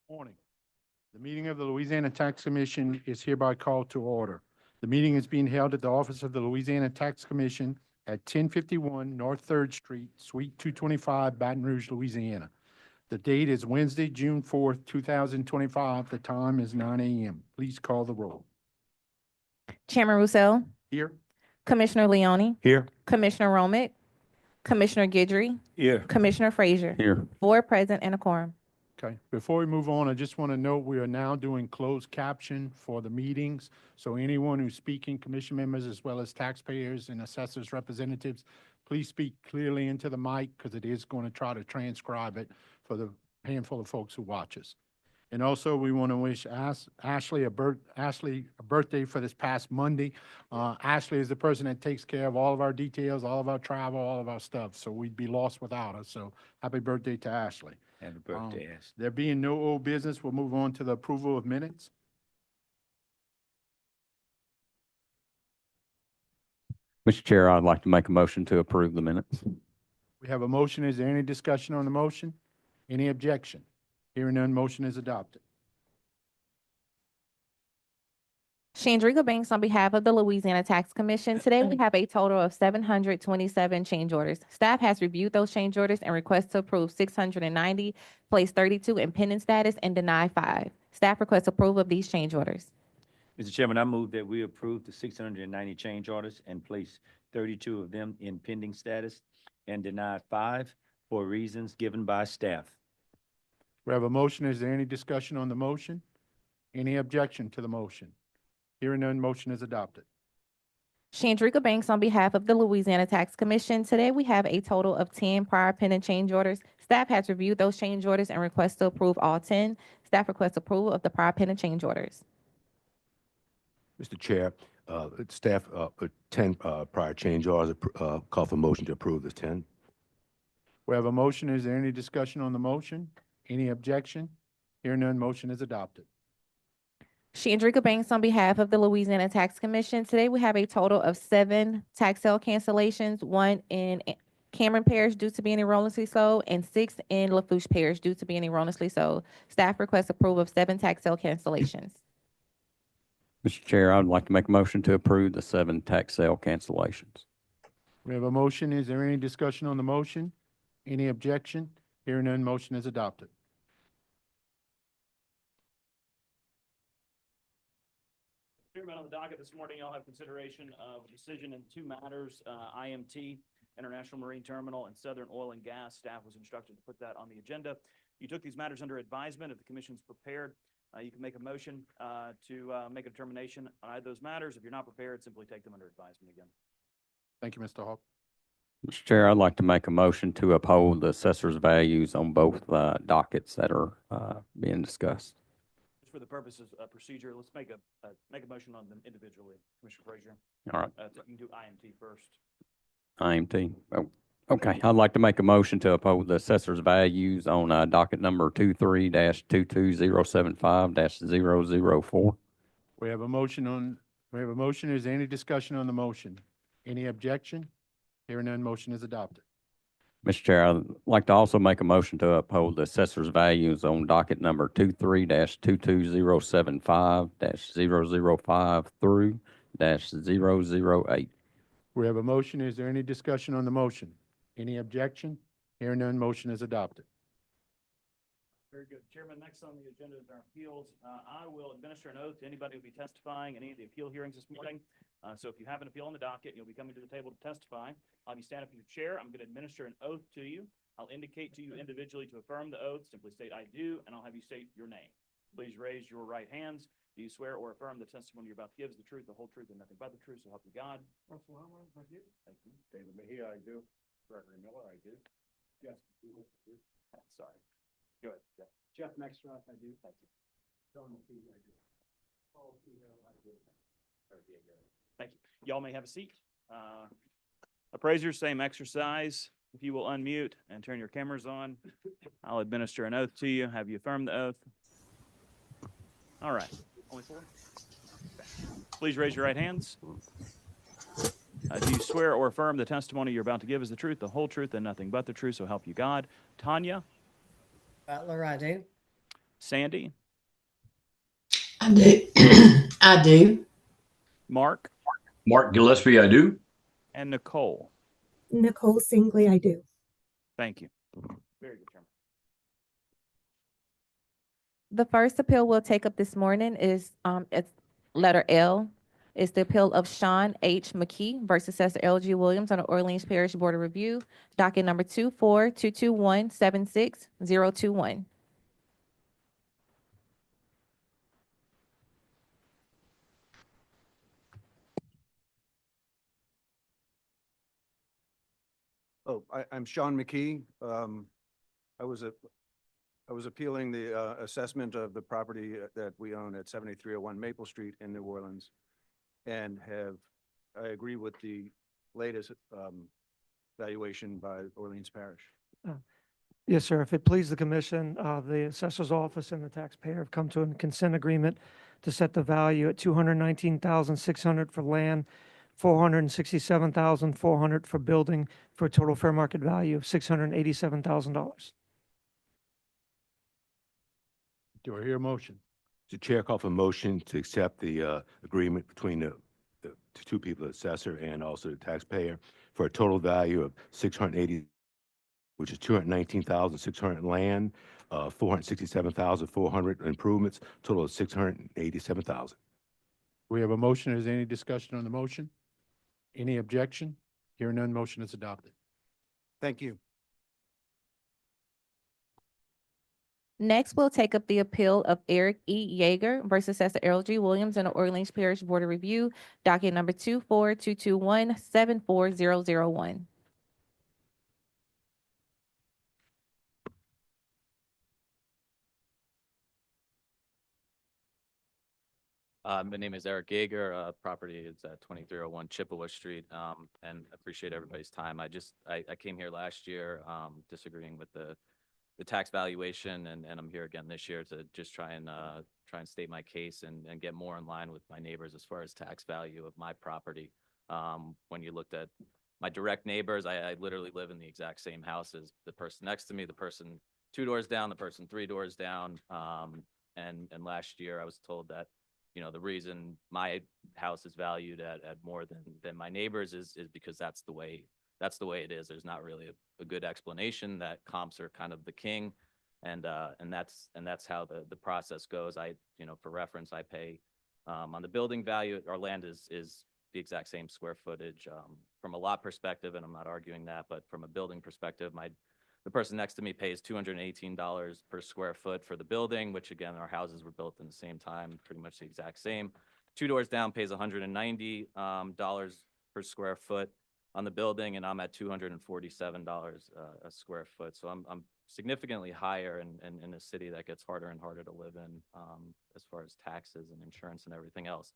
Morning. The meeting of the Louisiana Tax Commission is hereby called to order. The meeting is being held at the office of the Louisiana Tax Commission at 1051 North 3rd Street, Suite 225, Baton Rouge, Louisiana. The date is Wednesday, June 4th, 2025. The time is 9 a.m. Please call the roll. Chairman Roussel, Here. Commissioner Leone, Here. Commissioner Romick, Commissioner Guidry, Here. Commissioner Frazier. Here. Board present and a quorum. Okay, before we move on, I just want to note we are now doing closed caption for the meetings. So anyone who's speaking, commission members as well as taxpayers and assessors representatives, please speak clearly into the mic because it is going to try to transcribe it for the handful of folks who watch us. And also, we want to wish Ashley a birthday for this past Monday. Ashley is the person that takes care of all of our details, all of our travel, all of our stuff. So we'd be lost without her. So happy birthday to Ashley. Happy birthday, Ash. There being no old business, we'll move on to the approval of minutes. Mr. Chair, I'd like to make a motion to approve the minutes. We have a motion. Is there any discussion on the motion? Any objection? Hearing none, motion is adopted. Chandriga Banks, on behalf of the Louisiana Tax Commission, today we have a total of 727 change orders. Staff has reviewed those change orders and requests to approve 690, place 32 in pending status, and deny 5. Staff requests approval of these change orders. Mr. Chairman, I move that we approve the 690 change orders and place 32 of them in pending status and deny 5 for reasons given by staff. We have a motion. Is there any discussion on the motion? Any objection to the motion? Hearing none, motion is adopted. Chandriga Banks, on behalf of the Louisiana Tax Commission, today we have a total of 10 prior pending change orders. Staff has reviewed those change orders and requests to approve all 10. Staff requests approval of the prior pending change orders. Mr. Chair, staff put 10 prior change orders, call for motion to approve the 10. We have a motion. Is there any discussion on the motion? Any objection? Hearing none, motion is adopted. Chandriga Banks, on behalf of the Louisiana Tax Commission, today we have a total of 7 tax sale cancellations, 1 in Cameron Parish due to being erroneously sold, and 6 in Lafourche Parish due to being erroneously sold. Staff requests approval of 7 tax sale cancellations. Mr. Chair, I'd like to make a motion to approve the 7 tax sale cancellations. We have a motion. Is there any discussion on the motion? Any objection? Hearing none, motion is adopted. Chairman, on the docket this morning, y'all have consideration of a decision in 2 matters, IMT, International Marine Terminal, and Southern Oil and Gas. Staff was instructed to put that on the agenda. You took these matters under advisement. If the commission's prepared, you can make a motion to make a determination on either of those matters. If you're not prepared, simply take them under advisement again. Thank you, Mr. Hawk. Mr. Chair, I'd like to make a motion to uphold the assessor's values on both dockets that are being discussed. Just for the purposes of procedure, let's make a motion on them individually. Commissioner Frazier. All right. You can do IMT first. IMT. Oh, okay. I'd like to make a motion to uphold the assessor's values on docket number 23-22075-004. We have a motion. Is there any discussion on the motion? Any objection? Hearing none, motion is adopted. Mr. Chair, I'd like to also make a motion to uphold the assessor's values on docket number 23-22075-005 through -008. We have a motion. Is there any discussion on the motion? Any objection? Hearing none, motion is adopted. Very good. Chairman, next on the agenda is our appeals. I will administer an oath to anybody who will be testifying in any of the appeal hearings this morning. So if you have an appeal on the docket, you'll be coming to the table to testify. I'll have you stand up in your chair. I'm going to administer an oath to you. I'll indicate to you individually to affirm the oath. Simply state "I do," and I'll have you state your name. Please raise your right hands. Do you swear or affirm the testimony you're about to give is the truth, the whole truth, and nothing but the truth, so help you God? I do. Thank you. David Mejia, I do. Gregory Miller, I do. Yes. Sorry. Go ahead, Jeff. Jeff Maxroth, I do. Thank you. John McKee, I do. Paul Kehoe, I do. Thank you. Y'all may have a seat. Appraisers, same exercise. If you will unmute and turn your cameras on, I'll administer an oath to you. Have you affirmed the oath? All right. Only 4? Please raise your right hands. Do you swear or affirm the testimony you're about to give is the truth, the whole truth, and nothing but the truth, so help you God? Tanya? Butler, I do. Sandy, I do. I do. Mark, Mark Gillespie, I do. and Nicole. Nicole Singley, I do. Thank you. Very good, Chairman. The first appeal we'll take up this morning is, it's letter L. It's the appeal of Sean H. McKee versus Assessor L.G. Williams on the Orleans Parish Board of Review, docket number 24221-76021. I'm Sean McKee. I was appealing the assessment of the property that we own at 7301 Maple Street in New Orleans, and I agree with the latest valuation by Orleans Parish. Yes, sir. If it please the commission, the assessor's office and the taxpayer have come to a consent agreement to set the value at $219,600 for land, $467,400 for building, for a total fair market value of $687,000. Do I hear a motion? The chair call for a motion to accept the agreement between the two people, the assessor and also the taxpayer, for a total value of 680, which is 219,600 land, 467,400 improvements, total of 687,000. We have a motion. Is there any discussion on the motion? Any objection? Hearing none, motion is adopted. Thank you. Next, we'll take up the appeal of Eric E. Yeager versus Assessor L.G. Williams and the Orleans Parish Board of Review, docket number 24221-74001. My name is Eric Yeager. Property is at 2301 Chippewa Street, and appreciate everybody's time. I came here last year, disagreeing with the tax valuation, and I'm here again this year to just try and state my case and get more in line with my neighbors as far as tax value of my property. When you looked at my direct neighbors, I literally live in the exact same house as the person next to me, the person 2 doors down, the person 3 doors down. And last year I was told that, you know, the reason my house is valued at more than my neighbors is because that's the way it is. There's not really a good explanation that comps are kind of the king. And that's how the process goes. For reference, I pay, on the building value, our land is the exact same square footage, from a lot perspective, and I'm not arguing that, but from a building perspective, the person next to me pays $218 per square foot for the building, which again, our houses were built in the same time, pretty much the exact same. 2 doors down pays $190 per square foot on the building, and I'm at $247 a square foot. So I'm significantly higher in a city that gets harder and harder to live in, as far as taxes and insurance and everything else.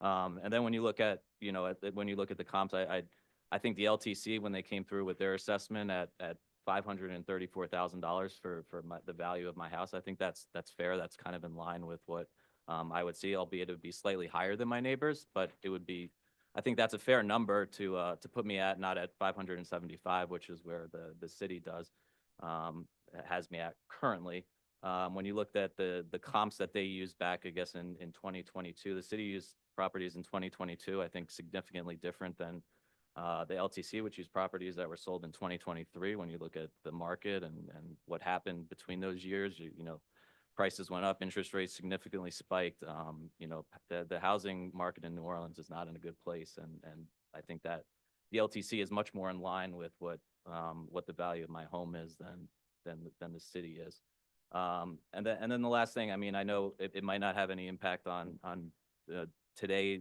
And then when you look at, the comps, I think the LTC, when they came through with their assessment at $534,000 for the value of my house, I think that's fair. That's kind of in line with what I would see, albeit it would be slightly higher than my neighbors, but I think that's a fair number to put me at, not at 575, which is where the city has me at currently. When you looked at the comps that they used back, I guess in 2022, the city used properties in 2022, I think significantly different than the LTC, which used properties that were sold in 2023. When you look at the market and what happened between those years, prices went up, interest rates significantly spiked. The housing market in New Orleans is not in a good place, and I think that the LTC is much more in line with what the value of my home is than the city is. And then the last thing, I know it might not have any impact on today,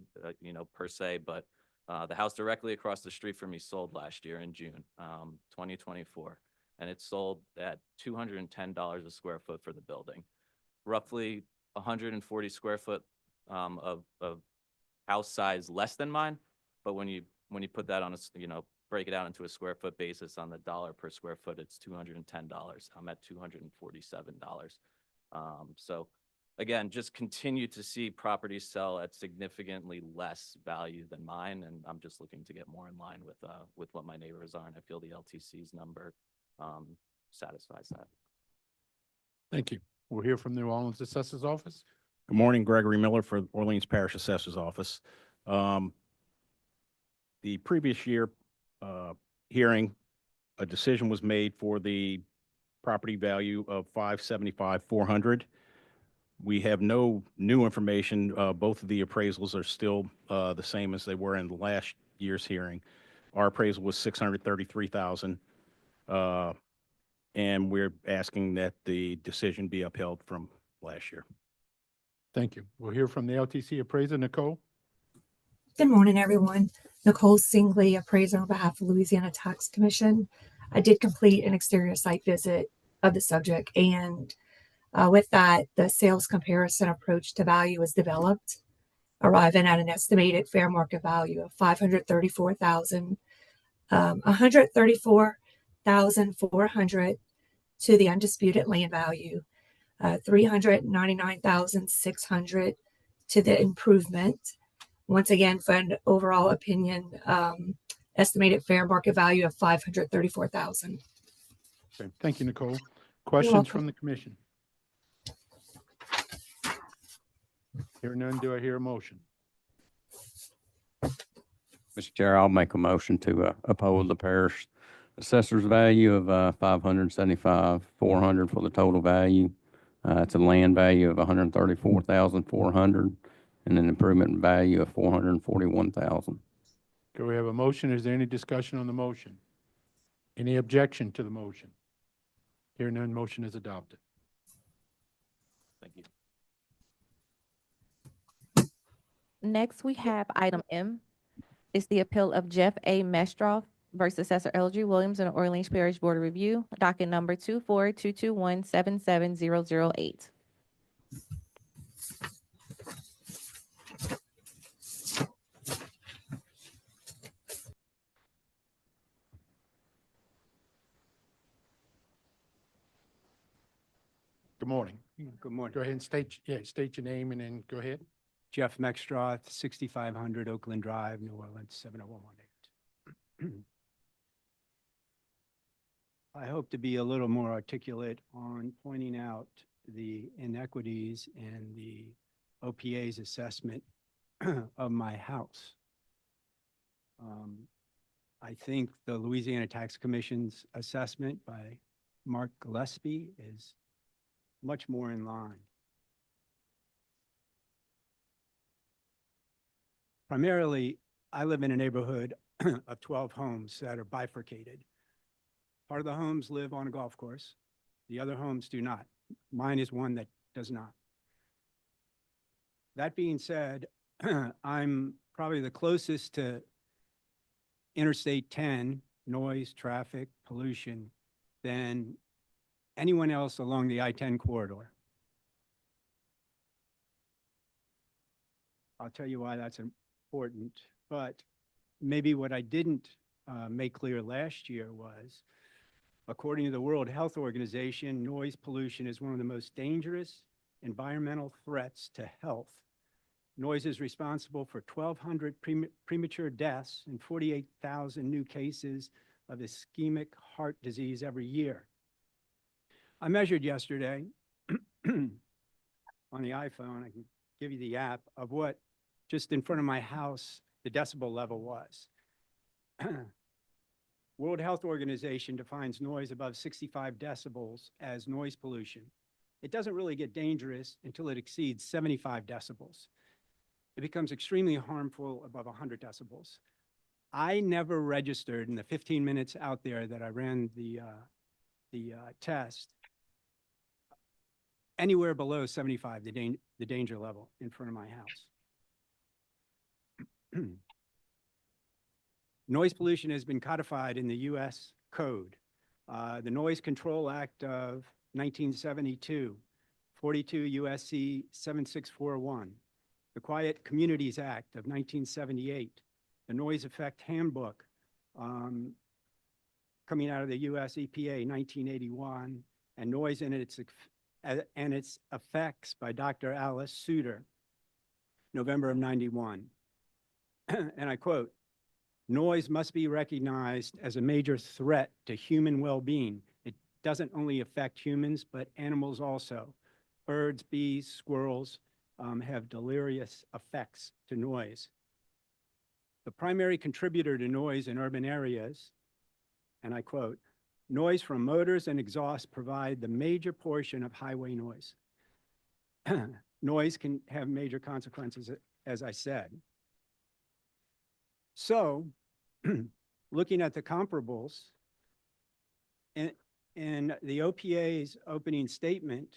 per se, but the house directly across the street from me sold last year in June, 2024, and it sold at $210 a square foot for the building. Roughly 140 square foot of house size less than mine, but when you put that on break it out into a square foot basis on the dollar per square foot, it's $210. I'm at $247. So again, just continue to see properties sell at significantly less value than mine, and I'm just looking to get more in line with what my neighbors are, and I feel the LTC's number satisfies that. Thank you. We'll hear from New Orleans Assessor's Office. Good morning, Gregory Miller for Orleans Parish Assessor's Office. The previous year hearing, a decision was made for the property value of $575,400. We have no new information. Both of the appraisals are still the same as they were in last year's hearing. Our appraisal was $633,000, and we're asking that the decision be upheld from last year. Thank you. We'll hear from the LTC appraiser, Nicole. Good morning, everyone. Nicole Singley, appraiser on behalf of Louisiana Tax Commission. I did complete an exterior site visit of the subject, and with that, the sales comparison approach to value was developed, arriving at an estimated fair market value of $134,400 to the undisputed land value, $399,600 to the improvement. Once again, for an overall opinion, estimated fair market value of $534,000. Okay, thank you, Nicole. Questions welcome. from the commission? Hear none, do I hear a motion? Mr. Chair, I'll make a motion to uphold the parish assessor's value of $575,400 for the total value. It's a land value of $134,400 and an improvement value of $441,000. Okay, we have a motion. Is there any discussion on the motion? Any objection to the motion? Hear none, motion is adopted. Thank you. Next, we have item M. It's the appeal of Jeff A. Mestroff versus Assessor L.G. Williams in the Orleans Parish Board of Review, docket number 24221-77008. Good morning. Good morning. Go ahead and state your name and then go ahead. Jeff Mextroth, 6500 Oakland Drive, New Orleans, 70118. I hope to be a little more articulate on pointing out the inequities in the OPA's assessment of my house. I think the Louisiana Tax Commission's assessment by Mark Gillespie is much more in line. Primarily, I live in a neighborhood of 12 homes that are bifurcated. Part of the homes live on a golf course. The other homes do not. Mine is one that does not. That being said, I'm probably the closest to Interstate 10, noise, traffic, pollution, than anyone else along the I-10 corridor. I'll tell you why that's important, but maybe what I didn't make clear last year was, according to the World Health Organization, noise pollution is one of the most dangerous environmental threats to health. Noise is responsible for 1,200 premature deaths and 48,000 new cases of ischemic heart disease every year. I measured yesterday on the iPhone, I can give you the app, of what just in front of my house the decibel level was. World Health Organization defines noise above 65 decibels as noise pollution. It doesn't really get dangerous until it exceeds 75 decibels. It becomes extremely harmful above 100 decibels. I never registered in the 15 minutes out there that I ran the test anywhere below 75, the danger level in front of my house. Noise pollution has been codified in the U.S. Code. The Noise Control Act of 1972, 42 U.S.C. 7641, the Quiet Communities Act of 1978, the Noise Effect Handbook coming out of the U.S. EPA 1981, and Noise and its Effects by Dr. Alice Suter, November of 91. And I quote, "Noise must be recognized as a major threat to human well-being. It doesn't only affect humans, but animals also. birds, bees, squirrels have deleterious effects to noise. The primary contributor to noise in urban areas, and I quote, noise from motors and exhaust provide the major portion of highway noise. Noise can have major consequences, as I said. So, looking at the comparables, in the OPA's opening statement,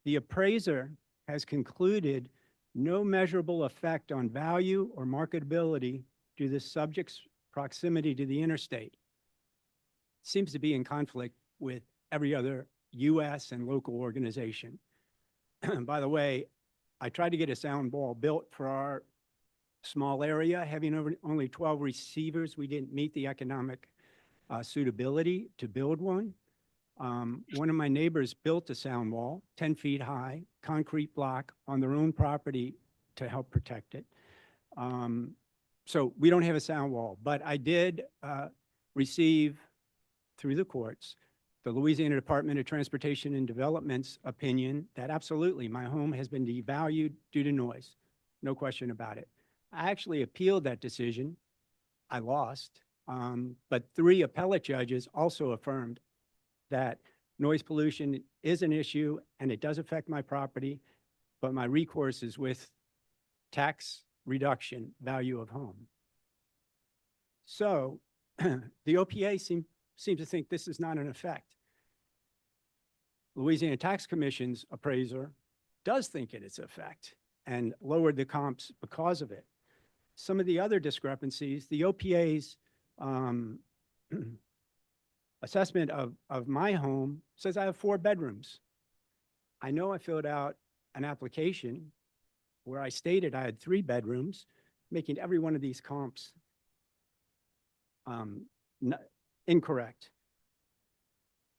the appraiser has concluded no measurable effect on value or marketability due to the subject's proximity to the interstate. Seems to be in conflict with every other US and local organization. By the way, I tried to get a sound wall built for our small area, having only 12 receivers. We didn't meet the economic suitability to build one. One of my neighbors built a sound wall, 10 feet high, concrete block on their own property to help protect it. So we don't have a sound wall, but I did receive through the courts the Louisiana Department of Transportation and Development's opinion that absolutely my home has been devalued due to noise. No question about it. I actually appealed that decision. I lost, but 3 appellate judges also affirmed that noise pollution is an issue and it does affect my property, but my recourse is with tax reduction value of home. So the OPA seems to think this is not an effect. Louisiana Tax Commission's appraiser does think it is an effect and lowered the comps because of it. Some of the other discrepancies, the OPA's assessment of my home says I have 4 bedrooms. I know I filled out an application where I stated I had 3 bedrooms, making every one of these comps incorrect.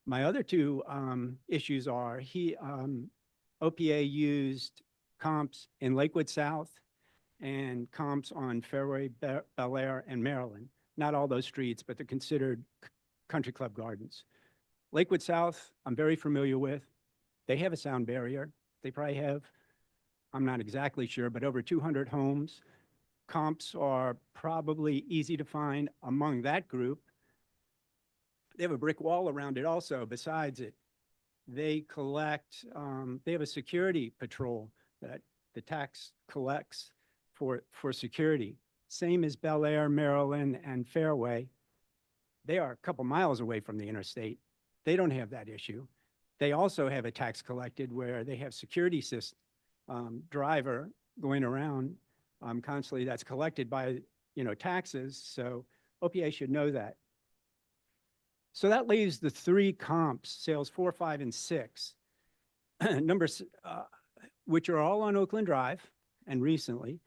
My other 2 issues are OPA used comps in Lakewood South and comps on Fairway, Bel Air, and Maryland. Not all those streets, but they're considered country club gardens. Lakewood South, I'm very familiar with. They have a sound barrier. They probably have, I'm not exactly sure, but over 200 homes. Comps are probably easy to find among that group. They have a brick wall around it also besides it. They collect, they have a security patrol that the tax collects for security. Same as Bel Air, Maryland, and Fairway. They are a couple miles away from the interstate. They don't have that issue. They also have a tax collected where they have security system, driver going around constantly that's collected by, taxes. So OPA should know that. So that leaves the 3 comps, sales 4, 5, and 6, numbers, which are all on Oakland Drive and recently,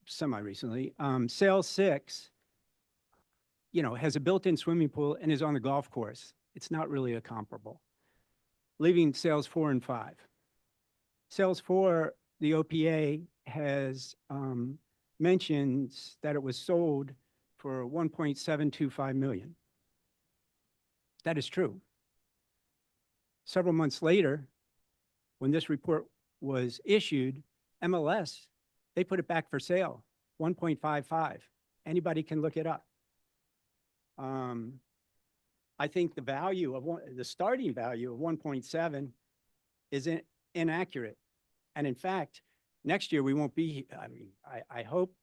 semi-recently. Sales 6, has a built-in swimming pool and is on the golf course. It's not really a comparable. Leaving sales 4 and 5. Sales 4, the OPA has mentions that it was sold for $1.725 million. That is true. Several months later, when this report was issued, MLS, they put it back for sale, 1.55. Anybody can look it up. I think the value of the starting value of 1.7 is inaccurate. And in fact, next year we won't be, I hope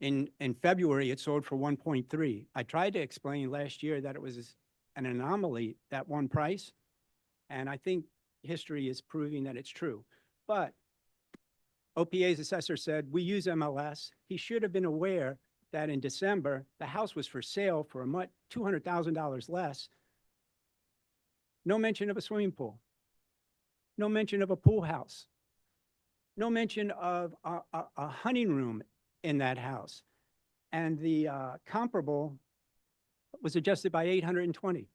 in February it sold for 1.3. I tried to explain last year that it was an anomaly, that one price. And I think history is proving that it's true. But OPA's assessor said, we use MLS. He should have been aware that in December, the house was for sale for a much $200,000 less. No mention of a swimming pool. No mention of a pool house. No mention of a hunting room in that house. And the comparable was adjusted by 820.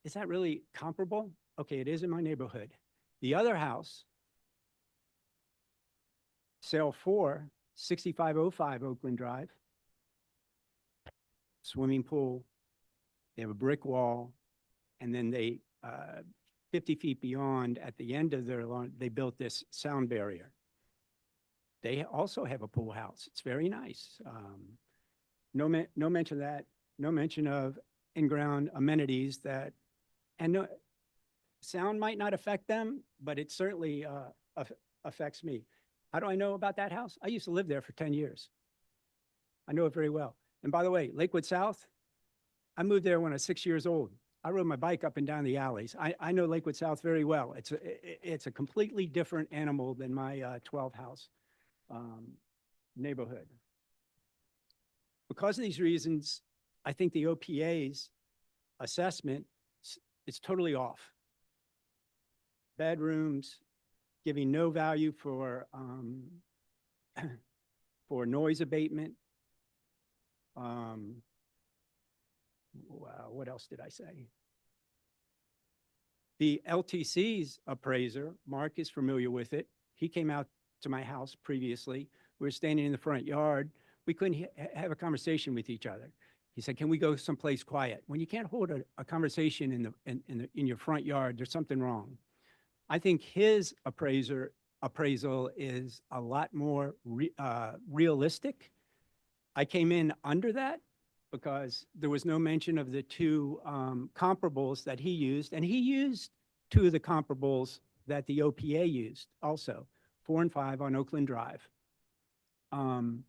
Is that really comparable? Okay, it is in my neighborhood. The other house, sale 4, 6505 Oakland Drive, swimming pool, they have a brick wall, and then they 50 feet beyond, at the end of their lawn, they built this sound barrier. They also have a pool house. It's very nice. No mention of that, no mention of in-ground amenities that, and no, sound might not affect them, but it certainly affects me. How do I know about that house? I used to live there for 10 years. I know it very well. And by the way, Lakewood South, I moved there when I was 6 years old. I rode my bike up and down the alleys. I know Lakewood South very well. It's a completely different animal than my 12 house neighborhood. Because of these reasons, I think the OPA's assessment is totally off. Bedrooms, giving no value for for noise abatement. Wow, what else did I say? The LTC's appraiser, Mark is familiar with it. He came out to my house previously. We were standing in the front yard. We couldn't have a conversation with each other. He said, "Can we go someplace quiet?" When you can't hold a conversation in your front yard, there's something wrong. I think his appraisal is a lot more realistic. I came in under that because there was no mention of the two comparables that he used, and he used two of the comparables that the OPA used also, 4 and 5 on Oakland Drive. I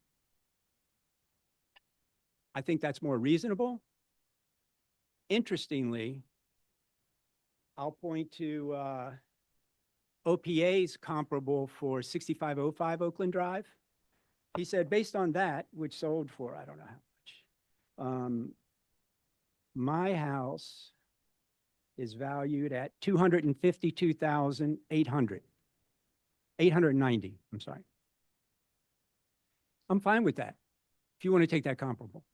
think that's more reasonable. Interestingly, I'll point to OPA's comparable for 6505 Oakland Drive. He said, based on that, which sold for, I don't know how much, my house is valued at $890, I'm sorry. I'm fine with that, if you want to take that comparable.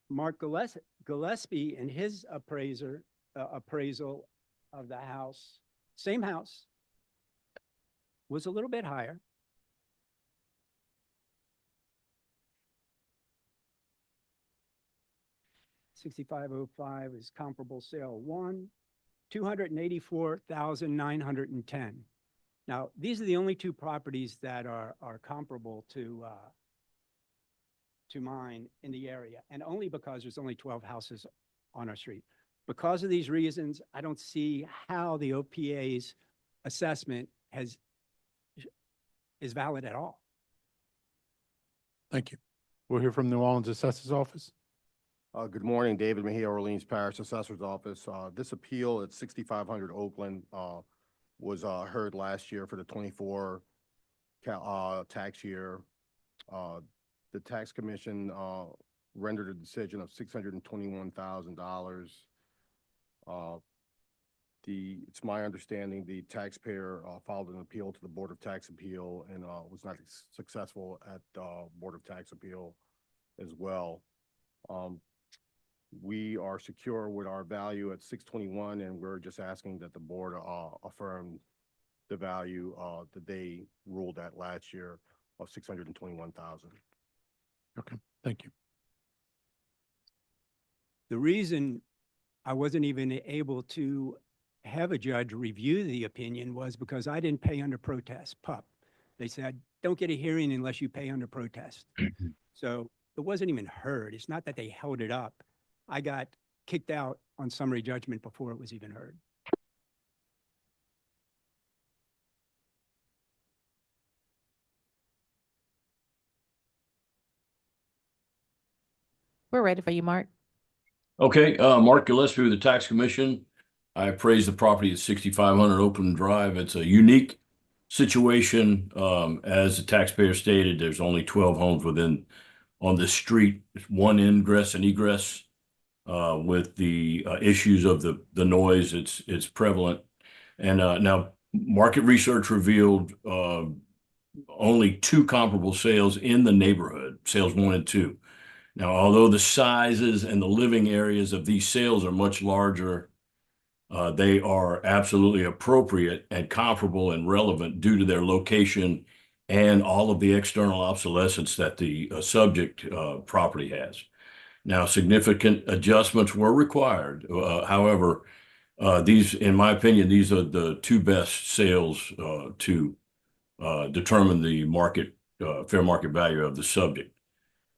Mark Gillespie and his appraisal of the house, same house, was a little bit higher. $6505 is comparable sale 1, $284,910. Now, these are the only two properties that are comparable to mine in the area, and only because there's only 12 houses on our street. Because of these reasons, I don't see how the OPA's assessment is valid at all. Thank you. We'll hear from New Orleans Assessor's Office. Good morning, David Mejia, Orleans Parish Assessor's Office. This appeal at 6500 Oakland was heard last year for the 24 tax year. The tax commission rendered a decision of $621,000. It's my understanding the taxpayer filed an appeal to the Board of Tax Appeal and was not successful at Board of Tax Appeal as well. We are secure with our value at 621, and we're just asking that the board affirm the value that they ruled at last year of 621,000. Okay, thank you. The reason I wasn't even able to have a judge review the opinion was because I didn't pay under protest, PUP. They said, don't get a hearing unless you pay under protest. So it wasn't even heard. It's not that they held it up. I got kicked out on summary judgment before it was even heard. We're ready for you, Mark. Okay, Mark Gillespie with the Tax Commission. I appraised the property at 6500 Oakland Drive. It's a unique situation. As the taxpayer stated, there's only 12 homes on this street. It's one ingress and egress. With the issues of the noise, it's prevalent. And now market research revealed only 2 comparable sales in the neighborhood, sales 1 and 2. Now, although the sizes and the living areas of these sales are much larger, they are absolutely appropriate and comparable and relevant due to their location and all of the external obsolescence that the subject property has. Now, significant adjustments were required. However, these, in my opinion, these are the two best sales to determine the market, fair market value of the subject.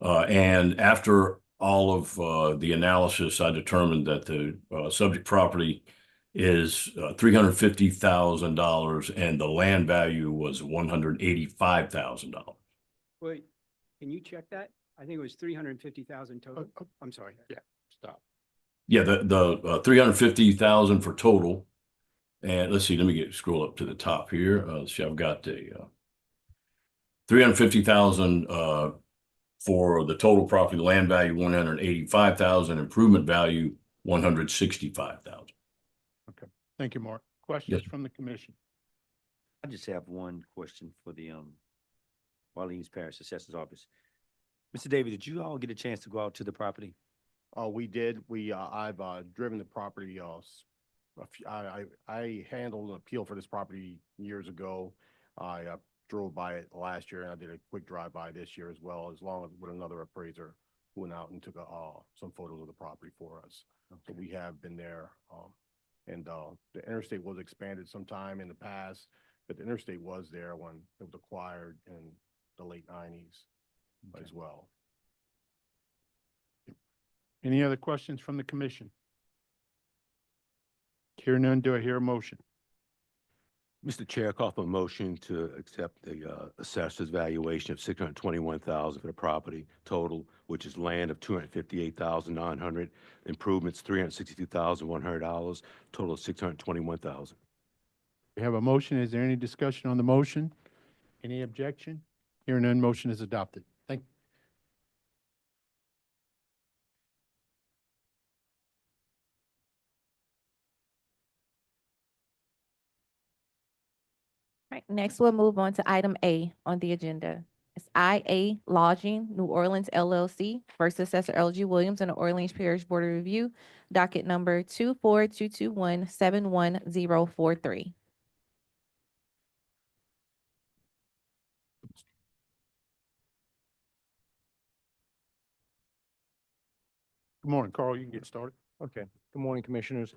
And after all of the analysis, I determined that the subject property is $350,000 and the land value was $185,000. Wait, can you check that? I think it was 350,000 total. I'm sorry. Yeah, stop. Yeah, the 350,000 for total. And let's see, let me scroll up to the top here. Let's see, I've got the 350,000 for the total property, land value 185,000, improvement value 165,000. Okay, thank you, Mark. Questions from the commission? I just have one question for the Orleans Parish Assessor's Office. Mr. David, did you all get a chance to go out to the property? We did. I've driven the property. I handled an appeal for this property years ago. I drove by it last year and I did a quick drive-by this year as well, as long as with another appraiser who went out and took some photos of the property for us. So we have been there. And the interstate was expanded sometime in the past, but the interstate was there when it was acquired in the late 90s as well. Any other questions from the commission? Hear none, do I hear a motion? Mr. Chair, I call for a motion to accept the assessor's valuation of $621,000 for the property total, which is land of $258,900, improvements $362,100, total of $621,000. We have a motion. Is there any discussion on the motion? Any objection? Hearing none, motion is adopted. Thank you. Right, next we'll move on to item A on the agenda. It's IA Lodging, New Orleans LLC versus Assessor LG Williams and the Orleans Parish Board of Review, docket number 24221-71043. Good morning, Carl. You can get started. Okay. Good morning, Commissioners.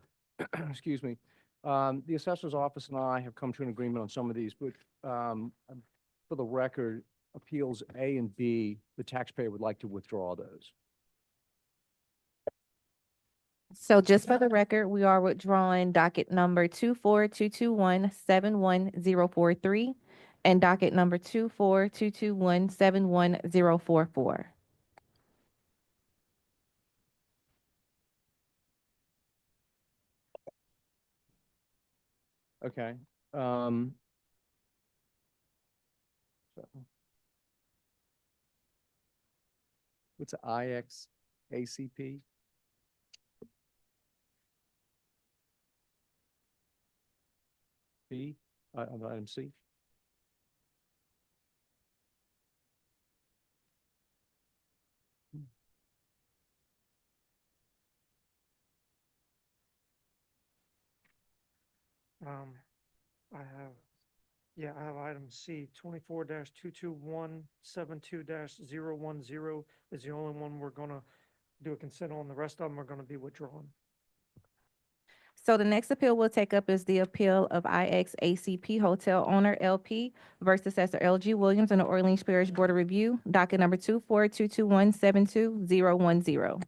Excuse me. The Assessor's Office and I have come to an agreement on some of these, but for the record, Appeals A and B, the taxpayer would like to withdraw those. So just for the record, we are withdrawing docket number 24221-71043 and docket number 24221-71044. Okay. So what's the IX ACP? B, item C. I have item C, 24-22172-010 is the only one we're gonna do a consent on. The rest of them are gonna be withdrawn. So the next appeal we'll take up is the appeal of IX ACP Hotel Owner LP versus Assessor LG Williams and the Orleans Parish Board of Review, docket number 24221-72010.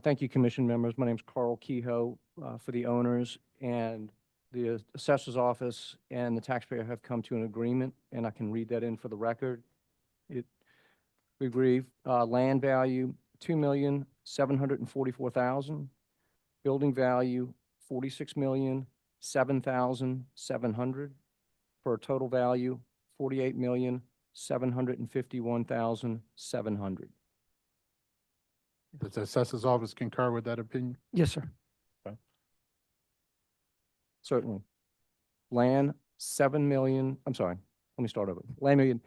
Thank you, Commission members. My name is Carl Kehoe for the owners, and the Assessor's Office and the taxpayer have come to an agreement, and I can read that in for the record. We agree, land value, $2,744,000. Building value, $46,007,700, for a total value, $48,751,700. Does the assessor's office concur with that opinion? Yes, sir. Certainly. Land, $7 million, I'm sorry, let me start over. Land million,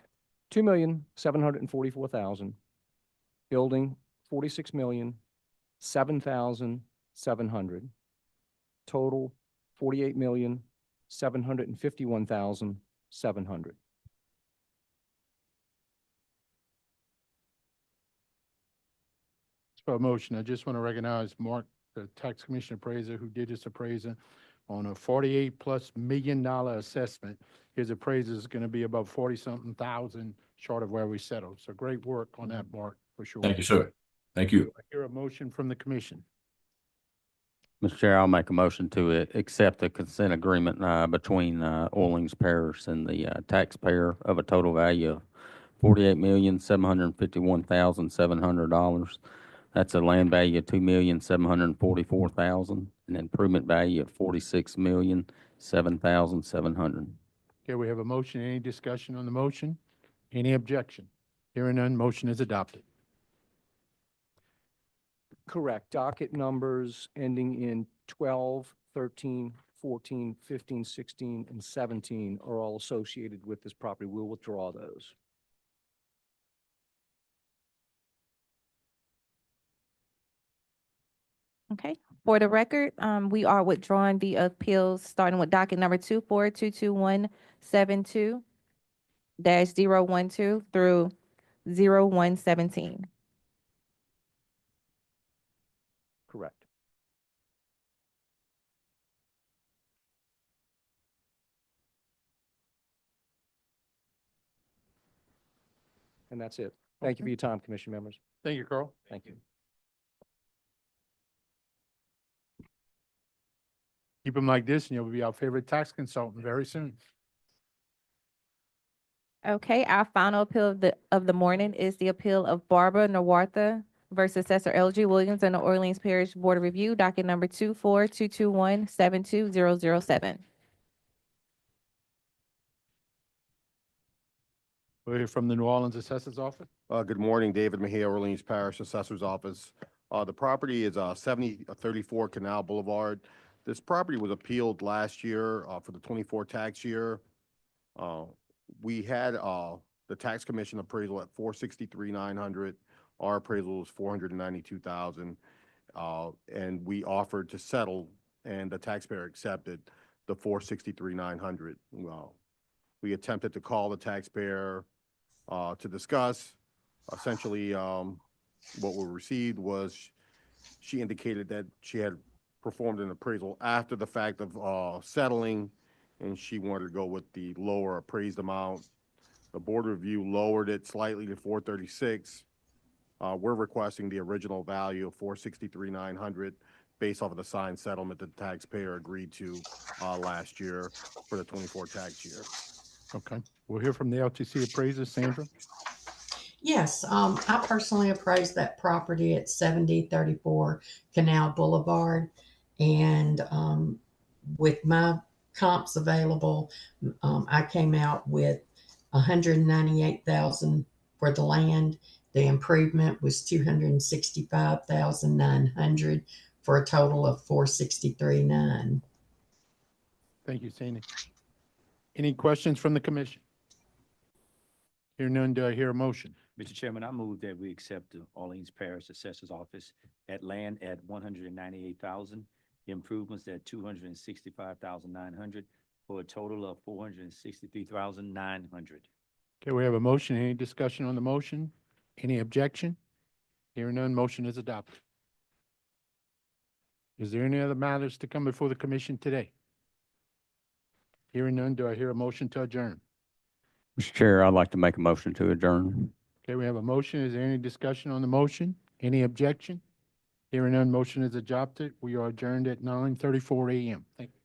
$2,744,000. Building, $46,007,700. Total, $48,751,700. For a motion, I just want to recognize Mark, the tax commission appraiser who did this appraisal on a $48+ million assessment. His appraisal is going to be about 40-something thousand short of where we settled. So great work on that, Mark, for sure. Thank you, sir. Thank you. Do I hear a motion from the commission? Mr. Chair, I'll make a motion to accept the consent agreement between Orleans Parish and the taxpayer of a total value of $48,751,700. That's a land value of $2,744,000, an improvement value of $46,007,700. Okay, we have a motion. Any discussion on the motion? Any objection? Hearing none, motion is adopted. Correct. Docket numbers ending in 12, 13, 14, 15, 16, and 17 are all associated with this property. We'll withdraw those. Okay, for the record, we are withdrawing the appeals, starting with docket number 24-22172-012 through 0117. Correct. And that's it. Thank you for your time, commission members. Thank you, Carl. Thank you. Keep them like this and you'll be our favorite tax consultant very soon. Okay, our final appeal of the morning is the appeal of Barbara Nawartha versus Assessor L.G. Williams and the Orleans Parish Board of Review, docket number 24-221-72007. We'll hear from the New Orleans Assessor's Office. Good morning, David Mejia, Orleans Parish Assessor's Office. The property is 7034 Canal Boulevard. This property was appealed last year for the 24 tax year. We had the tax commission appraisal at $463,900. Our appraisal was $492,000, and we offered to settle, and the taxpayer accepted the $463,900. Well, we attempted to call the taxpayer to discuss. Essentially, what we received was she indicated that she had performed an appraisal after the fact of settling, and she wanted to go with the lower appraised amount. The board review lowered it slightly to $436,000. We're requesting the original value of $463,900 based off of the signed settlement that the taxpayer agreed to last year for the 24 tax year. Okay, we'll hear from the LTC appraiser, Sandra. Yes, I personally appraised that property at 7034 Canal Boulevard. And with my comps available, I came out with $198,000 for the land. The improvement was $265,900 for a total of $463,900. Thank you, Sandy. Any questions from the commission? Hear none, do I hear a motion? Mr. Chairman, I move that we accept the Orleans Parish Assessor's Office at land at $198,000, improvements at $265,900 for a total of $463,900. Okay, we have a motion. Any discussion on the motion? Any objection? Hearing none, motion is adopted. Is there any other matters to come before the commission today? Hearing none, do I hear a motion to adjourn? Mr. Chair, I'd like to make a motion to adjourn. Okay, we have a motion. Is there any discussion on the motion? Any objection? Hearing none, motion is adopted. We are adjourned at 9:34 a.m. Thank you.